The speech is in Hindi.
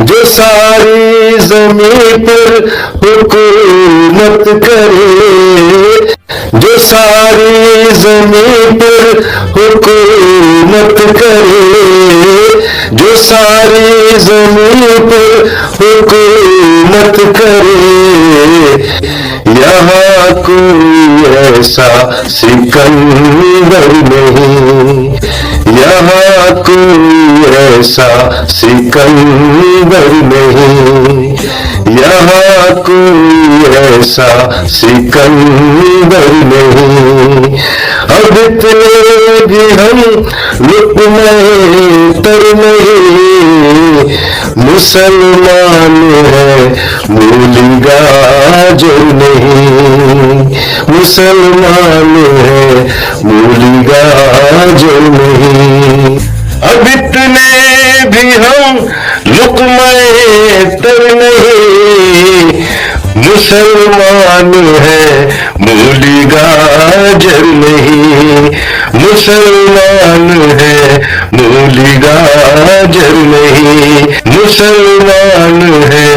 जो सारी ज़मीन पर हुकूमत करे, जो सारी ज़मीन पर हुकूमत करे, जो सारी ज़मीन पर हुकूमत करे, यहाँ कोई ऐसा सिकंदर नहीं, यहाँ कोई ऐसा सिकंदर नहीं, यहाँ कोई ऐसा सिकंदर नहीं। अब इतने भी हम लुक़्मा तर नहीं, मुसलमान है मूली गाजर नहीं, मुसलमान है मूली गाजर नहीं। अब इतने भी हम लुक़्मा तर नहीं, मुसलमान है मूली गाजर नहीं, मुसलमान है मूली गाजर नहीं, मुसलमान है